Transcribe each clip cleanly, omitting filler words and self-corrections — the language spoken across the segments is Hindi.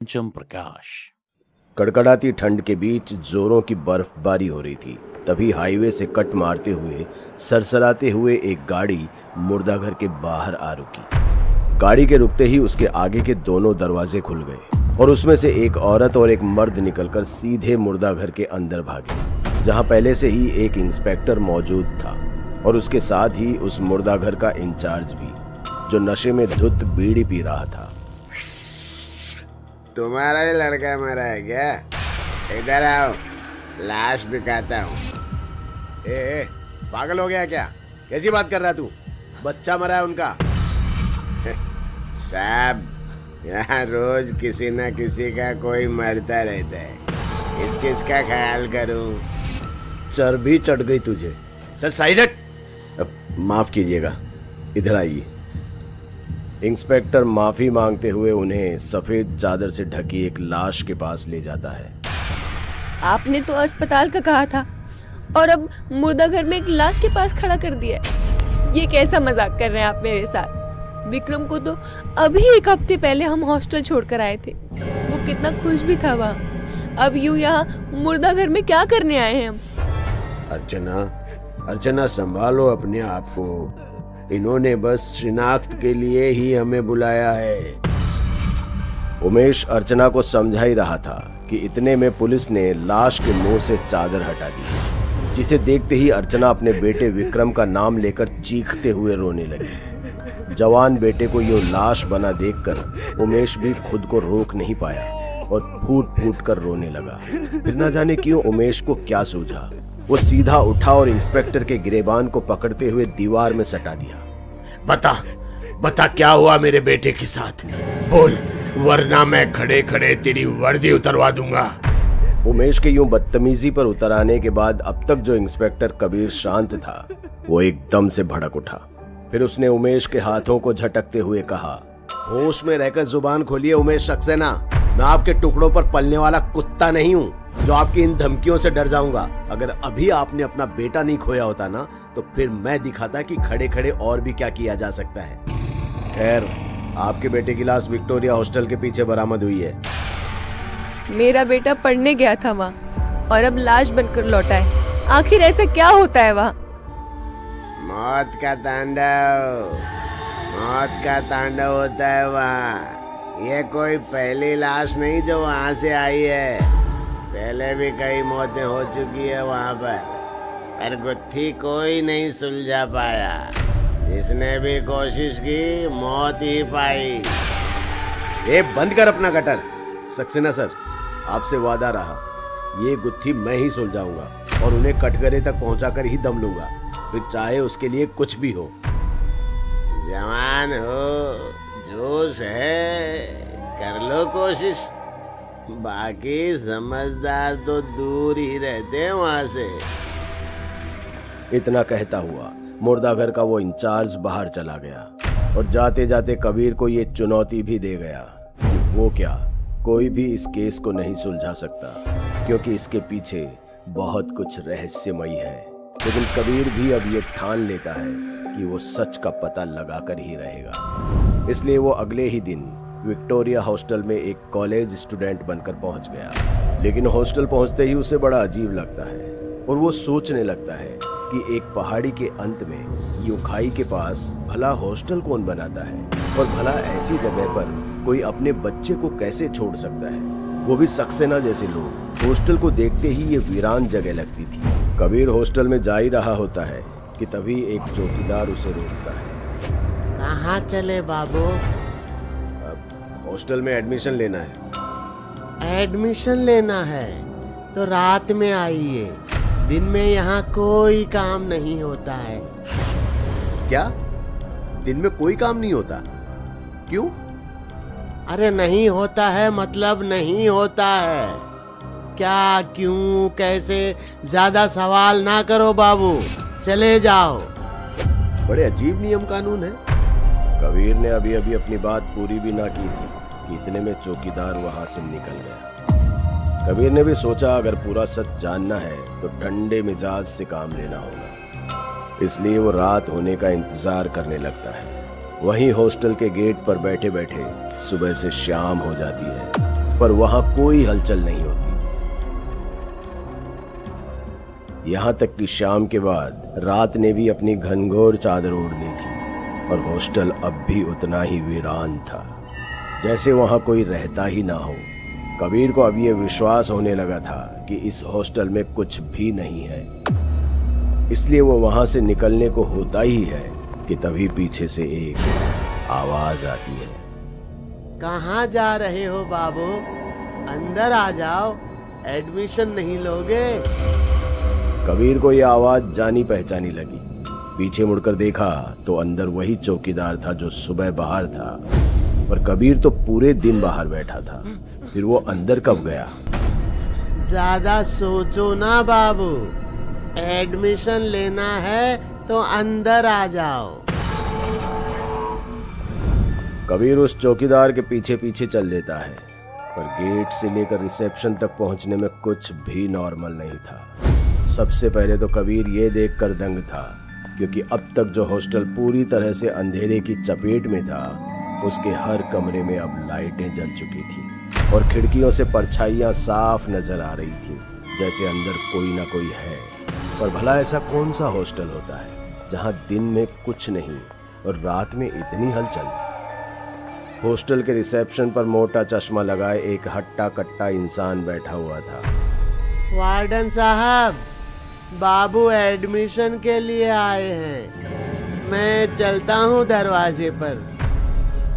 पंचम प्रकाश। कड़कड़ाती ठंड के बीच जोरों की बर्फबारी हो रही थी। तभी हाईवे से कट मारते हुए सरसराते हुए एक गाड़ी मुर्दाघर के बाहर आ रुकी। गाड़ी के रुकते ही उसके आगे के दोनों दरवाजे खुल गए और उसमें से एक औरत और एक मर्द निकलकर सीधे मुर्दाघर के अंदर भागे, जहां पहले से ही एक इंस्पेक्टर मौजूद था और उसके साथ ही उस मुर्दाघर का इंचार्ज भी, जो नशे में धुत बीड़ी पी रहा था। तुम्हारा ही लड़का मरा है क्या? इधर आओ, लाश दिखाता हूँ। ए, पागल हो गया क्या? कैसी बात कर रहा है तू? बच्चा मरा है उनका। साहब, यहाँ रोज किसी न किसी का कोई मरता रहता है, इसका ख्याल करूँ। चर्बी चढ़ गई तुझे। चल साइड हट। माफ कीजिएगा, इधर आइए। इंस्पेक्टर माफी मांगते हुए उन्हें सफेद चादर से ढकी एक लाश के पास ले जाता है। आपने तो अस्पताल का कहा था और अब मुर्दा घर में एक लाश के पास खड़ा कर दिया है। ये कैसा मजाक कर रहे हैं आप मेरे साथ? विक्रम को तो अभी एक हफ्ते पहले हम हॉस्टल छोड़कर आए थे, वो कितना खुश भी था वहाँ। अब यूं यहाँ मुर्दा घर में क्या करने आए हैं हम? अर्चना संभालो अपने आप को। इन्होंने बस शिनाख्त के लिए ही हमें बुलाया है। उमेश अर्चना को समझा ही रहा था कि इतने में पुलिस ने लाश के मुंह से चादर हटा दी, जिसे देखते ही अर्चना अपने बेटे विक्रम का नाम लेकर चीखते हुए रोने लगी। जवान बेटे को यो लाश बना देखकर उमेश भी खुद को रोक नहीं पाया और फूट फूट कर रोने लगा। फिर न जाने क्यों उमेश को क्या सूझा, वो सीधा उठा और इंस्पेक्टर के गिरेबान को पकड़ते हुए दीवार में सटा दिया। बता क्या हुआ मेरे बेटे के साथ? बोल, वरना मैं खड़े खड़े तेरी वर्दी उतरवा दूंगा। उमेश के यूं बदतमीजी पर उतर आने के बाद अब तक जो इंस्पेक्टर कबीर शांत था, वो एकदम से भड़क उठा। फिर उसने उमेश के हाथों को झटकते हुए कहा, होश में रहकर जुबान खोलिए उमेश सक्सेना। मैं आपके टुकड़ों पर पलने वाला कुत्ता नहीं हूँ जो आपकी इन धमकियों से डर जाऊंगा। अगर अभी आपने अपना बेटा नहीं खोया होता ना, तो फिर मैं दिखाता कि खड़े खड़े और भी क्या किया जा सकता है। खैर, आपके बेटे की लाश विक्टोरिया हॉस्टल के पीछे बरामद हुई है। मेरा बेटा पढ़ने गया था वहाँ और अब लाश बनकर लौटा है। आखिर ऐसा क्या होता है वहाँ? मौत का तांडव होता है वहाँ। ये कोई पहली लाश नहीं जो वहाँ से आई है। पहले भी कई मौतें हो चुकी है वहाँ पर गुत्थी कोई नहीं सुलझा पाया। जिसने भी कोशिश की, मौत ही पाई। ये बंद कर अपना गटर। सक्सेना सर, आपसे वादा रहा, ये गुत्थी मैं ही सुलझाऊंगा और उन्हें कटघरे तक पहुंचाकर ही दम लूंगा, फिर चाहे उसके लिए कुछ भी हो। जवान हो, जोश है, कर लो कोशिश। बाकी समझदार तो दूर ही रहते हैं वहां से। इतना कहता हुआ मुर्दाघर का वो इंचार्ज बाहर चला गया और जाते जाते कबीर को ये चुनौती भी दे गया कि वो क्या, कोई भी इस केस को नहीं सुलझा सकता, क्योंकि इसके पीछे बहुत कुछ रहस्यमयी है। लेकिन कबीर भी अब ये ठान लेता है कि वो सच का पता लगाकर ही रहेगा। इसलिए वो अगले ही दिन विक्टोरिया हॉस्टल में एक कॉलेज स्टूडेंट बनकर पहुंच गया। लेकिन हॉस्टल पहुंचते ही उसे बड़ा अजीब लगता है और वो सोचने लगता है कि एक पहाड़ी के अंत में यूं खाई के पास भला हॉस्टल कौन बनाता है, और भला ऐसी जगह पर कोई अपने बच्चे को कैसे छोड़ सकता है, वो भी सक्सेना जैसे लोग। हॉस्टल को देखते ही ये वीरान जगह लगती थी। कबीर हॉस्टल में जा ही रहा होता है कि तभी एक चौकीदार उसे रोकता है। कहाँ चले बाबू? हॉस्टल में एडमिशन लेना है। एडमिशन लेना है तो रात में आइए, दिन में यहाँ कोई काम नहीं होता है। क्या? दिन में कोई काम नहीं होता? क्यों? अरे नहीं होता है मतलब नहीं होता है। क्या, क्यों, कैसे, ज्यादा सवाल ना करो बाबू, चले जाओ। बड़े अजीब नियम कानून है। कबीर ने अभी अभी अपनी बात पूरी भी ना की थी कि इतने में चौकीदार वहां से निकल गया। कबीर ने भी सोचा अगर पूरा सच जानना है तो ठंडे मिजाज से काम लेना होगा, इसलिए वो रात होने का इंतजार करने लगता है। वहीं हॉस्टल के गेट पर बैठे बैठे सुबह से शाम हो जाती है पर वहां कोई हलचल नहीं होती। यहां तक कि शाम के बाद रात ने भी अपनी घनघोर चादर ओढ़ ली थी और हॉस्टल अब भी उतना ही वीरान था, जैसे वहां कोई रहता ही ना हो। कबीर को अब ये विश्वास होने लगा था कि इस हॉस्टल में कुछ भी नहीं है, इसलिए वो वहां से निकलने को होता ही है कि तभी पीछे से एक आवाज आती है। कहाँ जा रहे हो बाबू? अंदर आ जाओ, एडमिशन नहीं लोगे? कबीर को यह आवाज जानी पहचानी लगी। पीछे मुड़कर देखा तो अंदर वही चौकीदार था जो सुबह बाहर था, और कबीर तो पूरे दिन बाहर बैठा था। फिर वो अंदर कब गया? ज्यादा सोचो ना बाबू, एडमिशन लेना है तो अंदर आ जाओ। कबीर उस चौकीदार के पीछे पीछे चल देता है, पर गेट से लेकर रिसेप्शन तक पहुंचने में कुछ भी नॉर्मल नहीं था। सबसे पहले तो कबीर ये देखकर दंग था, क्योंकि अब तक जो हॉस्टल पूरी तरह से अंधेरे की चपेट में था, उसके हर कमरे में अब लाइटें जल चुकी थी और खिड़कियों से परछाइयां साफ नजर आ रही थी, जैसे अंदर कोई ना कोई है। पर भला ऐसा कौन सा हॉस्टल होता है जहां दिन में कुछ नहीं और रात में इतनी हलचल? हॉस्टल के रिसेप्शन पर मोटा चश्मा लगाए एक हट्टा कट्टा इंसान बैठा हुआ था। वार्डन साहब, बाबू एडमिशन के लिए आए हैं, मैं चलता हूँ दरवाजे पर।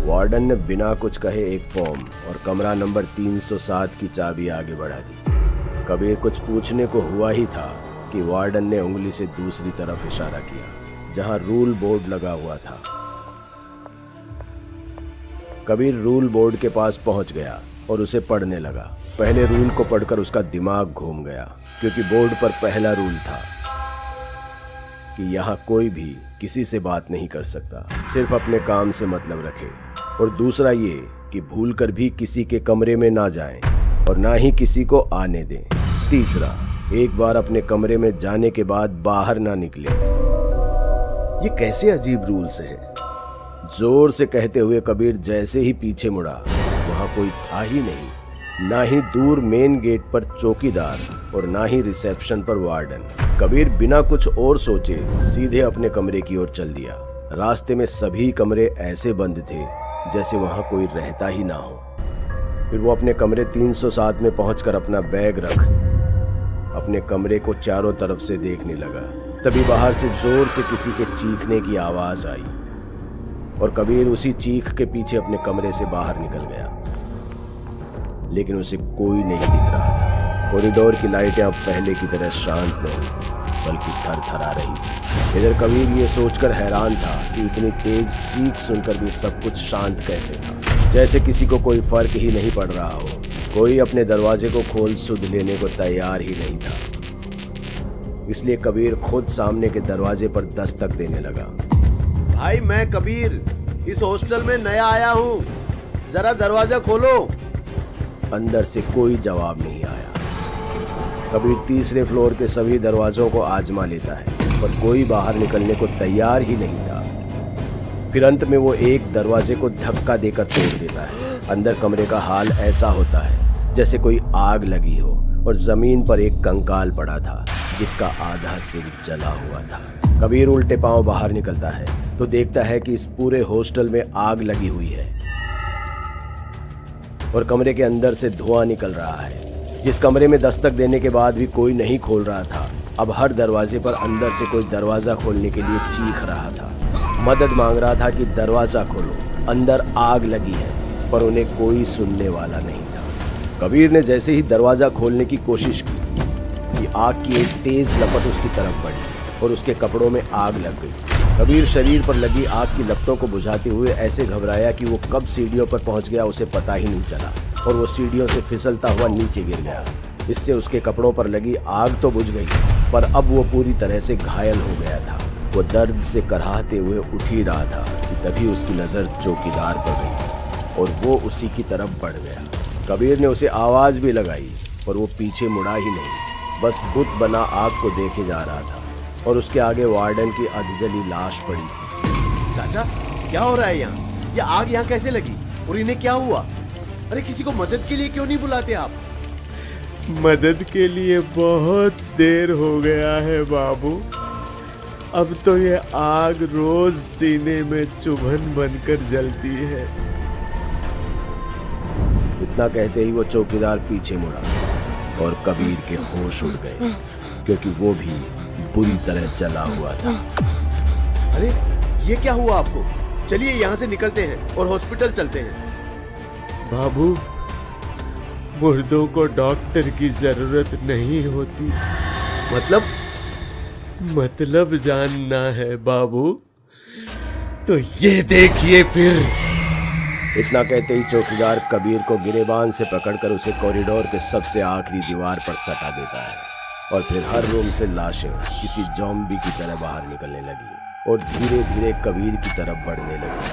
वार्डन ने बिना कुछ कहे एक फॉर्म और कमरा नंबर 307 की चाबी आगे बढ़ा दी। कबीर कुछ पूछने को हुआ ही था कि वार्डन ने उंगली से दूसरी तरफ इशारा किया, जहां रूल बोर्ड लगा हुआ था। कबीर रूल बोर्ड के पास पहुंच गया और उसे पढ़ने लगा। पहले रूल को पढ़कर उसका दिमाग घूम गया, क्योंकि बोर्ड पर पहला रूल था कि यहाँ कोई भी किसी से बात नहीं कर सकता, सिर्फ अपने काम से मतलब रखे। और दूसरा ये कि भूलकर भी किसी के कमरे में ना जाएं और ना ही किसी को आने दें। तीसरा, एक बार अपने कमरे में जाने के बाद बाहर ना निकले। ये कैसे अजीब रूल्स हैं? जोर से कहते हुए कबीर जैसे ही पीछे मुड़ा, वहां कोई था ही नहीं, ना ही दूर मेन गेट पर चौकीदार और ना ही रिसेप्शन पर वार्डन। कबीर बिना कुछ और सोचे सीधे अपने कमरे की ओर चल दिया। रास्ते में सभी कमरे ऐसे बंद थे जैसे वहां कोई रहता ही ना हो। फिर वो अपने कमरे 307 में पहुंचकर अपना बैग रख अपने कमरे को चारों तरफ से देखने लगा। तभी बाहर से जोर से किसी के चीखने की आवाज आई और कबीर उसी चीख के पीछे अपने कमरे से बाहर निकल गया, लेकिन उसे कोई नहीं दिख रहा था। कॉरिडोर की लाइटें अब पहले की तरह शांत नहीं, बल्कि थरथरा रही थी। इधर कबीर ये सोचकर हैरान था कि इतनी तेज चीख सुनकर भी सब कुछ शांत कैसे था, जैसे किसी को कोई फर्क ही नहीं पड़ रहा हो। कोई अपने दरवाजे को खोल सुध लेने को तैयार ही नहीं था। इसलिए कबीर खुद सामने के दरवाजे पर दस्तक देने लगा। भाई, मैं कबीर इस हॉस्टल में नया आया हूँ, जरा दरवाजा खोलो। अंदर से कोई जवाब नहीं आया। कबीर तीसरे फ्लोर के सभी दरवाजों को आजमा लेता है, पर कोई बाहर निकलने को तैयार ही नहीं था। फिर अंत में वो एक दरवाजे को धक्का देकर तोड़ देता है। अंदर कमरे का हाल ऐसा होता है जैसे कोई आग लगी हो और जमीन पर एक कंकाल पड़ा था जिसका आधा सिर जला हुआ था। कबीर उल्टे पांव बाहर निकलता है तो देखता है कि इस पूरे हॉस्टल में आग लगी हुई है और कमरे के अंदर से धुआं निकल रहा है। जिस कमरे में दस्तक देने के बाद भी कोई नहीं खोल रहा था, अब हर दरवाजे पर अंदर से कोई दरवाजा खोलने के लिए चीख रहा था, मदद मांग रहा था कि दरवाजा खोलो, अंदर आग लगी है, पर उन्हें कोई सुनने वाला नहीं था। कबीर ने जैसे ही दरवाजा खोलने की कोशिश की कि आग की एक तेज लपट उसकी तरफ बढ़ी और उसके कपड़ों में आग लग गई। कबीर शरीर पर लगी आग की लपटों को बुझाते हुए ऐसे घबराया कि वो कब सीढ़ियों पर पहुंच गया उसे पता ही नहीं चला और वो सीढ़ियों से फिसलता हुआ नीचे गिर गया। इससे उसके कपड़ों पर लगी आग तो बुझ गई, पर अब वो पूरी तरह से घायल हो गया था। वो दर्द से कराहते हुए उठ ही रहा था कि तभी उसकी नज़र चौकीदार पर गई और वो उसी की तरफ बढ़ गया। कबीर ने उसे आवाज़ भी लगाई, पर वो पीछे मुड़ा ही नहीं, बस बुत बना आग को देखे जा रहा था और उसके आगे वार्डन की अधजली लाश पड़ी थी। चाचा, क्या हो रहा है यहाँ? ये आग यहाँ कैसे लगी और इन्हें क्या हुआ? अरे किसी को मदद के लिए क्यों नहीं बुलाते आप? मदद के लिए बहुत देर हो गया है बाबू। अब तो ये आग रोज सीने में चुभन बनकर जलती है। इतना कहते ही वो चौकीदार पीछे मुड़ा और कबीर के होश उड़ गए, क्योंकि वो भी बुरी तरह जला हुआ था। अरे ये क्या हुआ आपको? चलिए यहाँ से निकलते हैं और हॉस्पिटल चलते हैं। बाबू, मुर्दों को डॉक्टर की जरूरत नहीं होती। मतलब जानना है बाबू? तो ये देखिए फिर। इतना कहते ही चौकीदार कबीर को गिरेबान से पकड़कर उसे कॉरिडोर के सबसे आखिरी दीवार पर सटा देता है और फिर हर रूम से लाशें किसी ज़ॉम्बी की तरह बाहर निकलने लगी और धीरे धीरे कबीर की तरफ बढ़ने लगी।